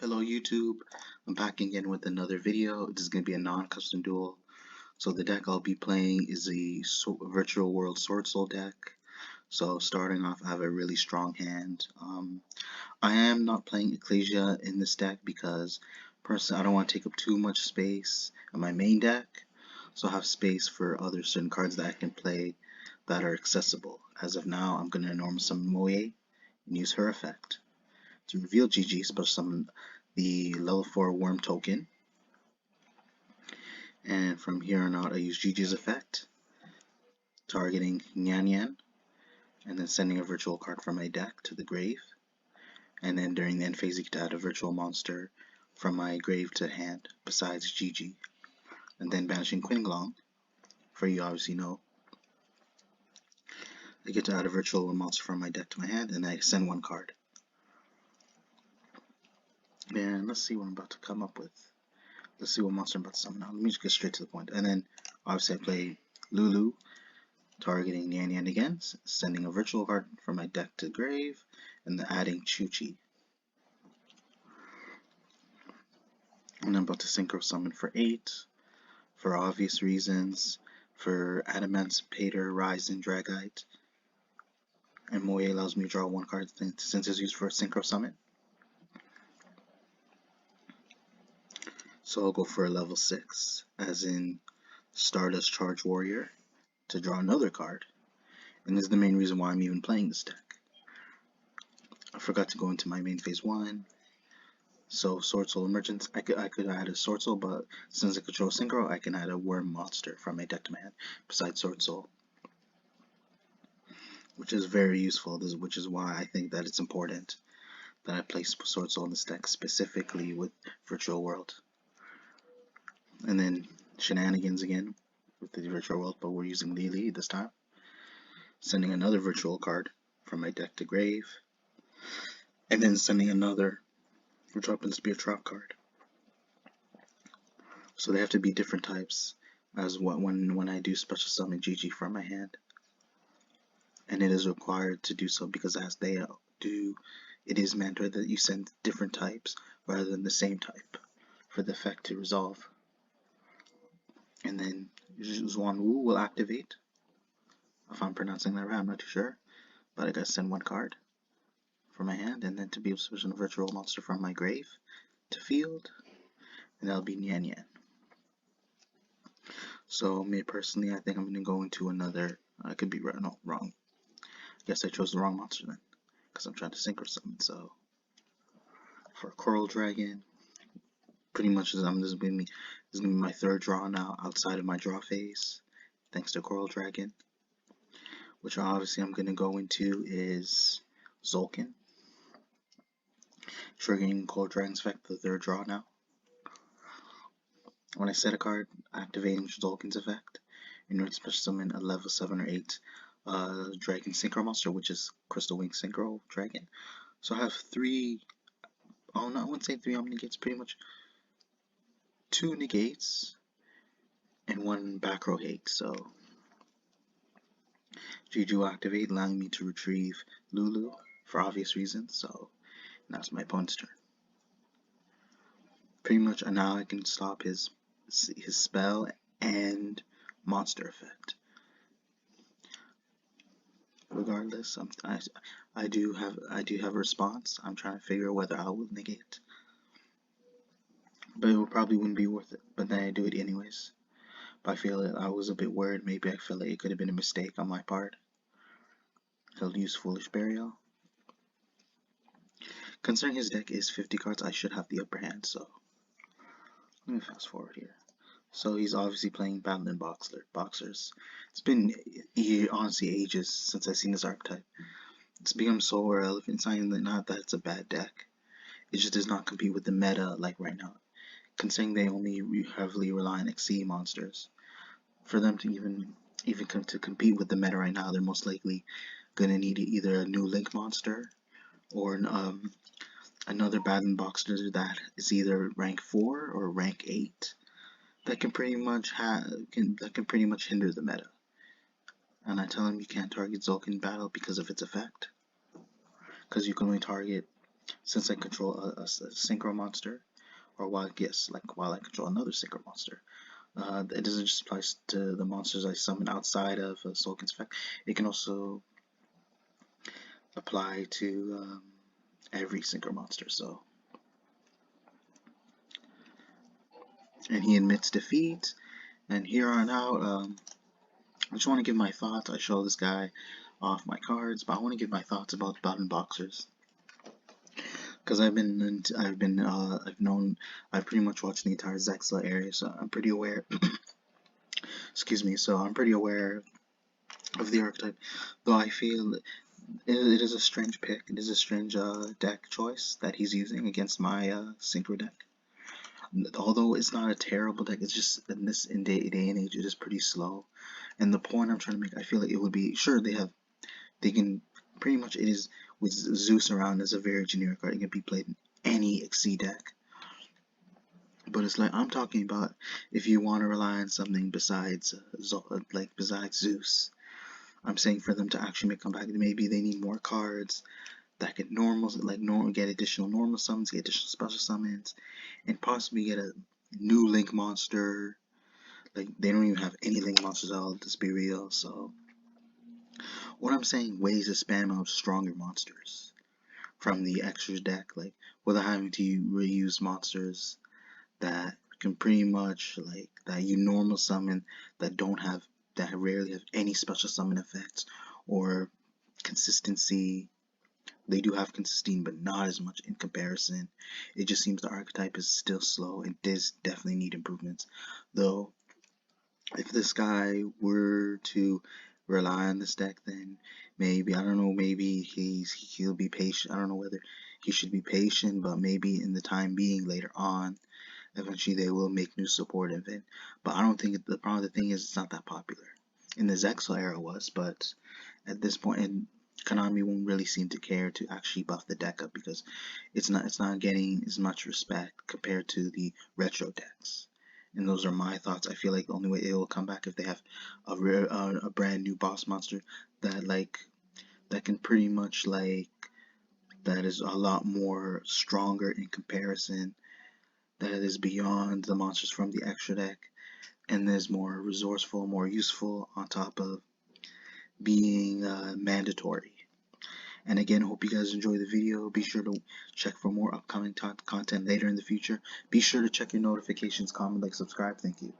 Hello YouTube, I'm back again with another video. This is going to be a non-custom duel. So the deck I'll be playing is a Virtual World Sword Soul deck. So starting off, I have a really strong hand. I am not playing Ecclesia in this deck because personally I don't want to take up too much space in my main deck. So I have space for other certain cards that I can play that are accessible. As of now, I'm going to normal summon Moe and use her effect to reveal GG, special summon the level 4 worm token, and from here on out I use GG's effect, targeting Nyan Yan, and then sending a virtual card from my deck to the grave, and then during the end phase you get to add a virtual monster from my grave to hand besides GG, and then banishing Qinglong, for you obviously know. I get to add a virtual monster from my deck to my hand, and I send one card. And let's see what I'm about to come up with. Let's see what monster I'm about to summon now. Let me just get straight to the point. And then obviously I play Lulu, targeting Nyan Yan again, sending a virtual card from my deck to grave, and then adding Chuchi. And I'm about to synchro summon for 8, for obvious reasons, for Adamantipator, Ryzen, Dragite, and Moe allows me to draw one card since it's used for a synchro summon. So I'll go for a level 6, as in Stardust Charge Warrior, to draw another card. And this is the main reason why I'm even playing this deck. I forgot to go into my main phase 1. So Sword Soul Emergence, I could add a Sword Soul, but since I control Synchro, I can add a Worm monster from my deck to my hand besides Sword Soul, which is very useful. Which is why I think that it's important that I place Sword Soul in this deck specifically with Virtual World. And then shenanigans again with the Virtual World, but we're using Lily this time, sending another virtual card from my deck to grave, and then sending another which happens to be a trap card. So they have to be different types as when I do special summon GG from my hand. And it is required to do so because as they do, it is mandatory that you send different types rather than the same type for the effect to resolve. And then Zhuan Wu will activate. If I'm pronouncing that right, I'm not too sure. But I gotta send one card from my hand, and then to be able to switch a virtual monster from my grave to field, and that'll be Nyan Yan. So me personally, I think I'm gonna go into another. I could be right, no, wrong. Guess I chose the wrong monster then, because I'm trying to synchro summon. So for Coral Dragon, pretty much this is gonna be my third draw now outside of my draw phase, thanks to Coral Dragon. Which obviously I'm gonna go into is Zolkin, triggering Coral Dragon's effect, the third draw now. When I set a card, activating Zolkin's effect, in order to special summon a level 7 or 8 Dragon Synchro monster, which is Crystal Wing Synchro Dragon. So I have 3, oh no, I wouldn't say 3 negates, pretty much 2 negates and 1 back row hate. So Juju activate, allowing me to retrieve Lulu for obvious reasons. So that's my opponent's turn. Pretty much now I can stop his spell and monster effect. Regardless, I do have a response. I'm trying to figure whether I will negate, but it probably wouldn't be worth it. But then I do it anyways. But I feel that I was a bit worried. Maybe I feel like it could have been a mistake on my part. He'll use Foolish Burial. Considering his deck is 50 cards, I should have the upper hand. So let me fast forward here. So he's obviously playing Battlin Boxers. It's been honestly ages since I've seen this archetype. It's become so irrelevant. It's not that it's a bad deck. It just does not compete with the meta like right now. Considering they only heavily rely on XC monsters. For them to even come to compete with the meta right now, they're most likely gonna need either a new Link monster or another Battlin Boxer that is either rank 4 or rank 8. That can pretty much hinder the meta. And I tell him you can't target Zulk in battle because of its effect. Because you can only target since I control a synchro monster, or while while I control another synchro monster. It doesn't just apply to the monsters I summon outside of Soulkin's effect. It can also apply to every synchro monster. So, and he admits defeat. And here on out, I just want to give my thoughts. I show this guy off my cards, but I want to give my thoughts about Battlin boxers. Because I've pretty much watched the entire Zexla area, so I'm pretty aware. Excuse me. So I'm pretty aware of the archetype, though I feel it is a strange pick. It is a strange deck choice that he's using against my synchro deck. Although it's not a terrible deck, it's just in this day and age, it is pretty slow. And the point I'm trying to make, I feel like it would be sure they can pretty much it is with Zeus around as a very generic card. It can be played in any Xyz deck. But it's like I'm talking about if you want to rely on something besides besides Zeus. I'm saying for them to actually make a comeback, maybe they need more cards that can get additional normal summons, get additional special summons, and possibly get a new Link monster. Like they don't even have any Link monsters at all. Let's be real. So what I'm saying, ways to spam out stronger monsters from the extras deck, like without having to reuse monsters that can pretty much that you normal summon that rarely have any special summon effects or consistency. They do have consistency, but not as much in comparison. It just seems the archetype is still slow and does definitely need improvements. Though, if this guy were to rely on this deck, then maybe I don't know. Maybe he'll be patient. I don't know whether he should be patient, but maybe in the time being later on, eventually they will make new support event. But I don't think the thing is it's not that popular. In the Zexal era was, but at this point, and Konami won't really seem to care to actually buff the deck up because it's not getting as much respect compared to the retro decks. And those are my thoughts. I feel like the only way it will come back if they have a brand new boss monster that that can pretty much that is a lot more stronger in comparison, that is beyond the monsters from the extra deck, and is more resourceful, more useful on top of being mandatory. And again, hope you guys enjoy the video. Be sure to check for more upcoming content later in the future. Be sure to check your notifications, comment, like, subscribe. Thank you.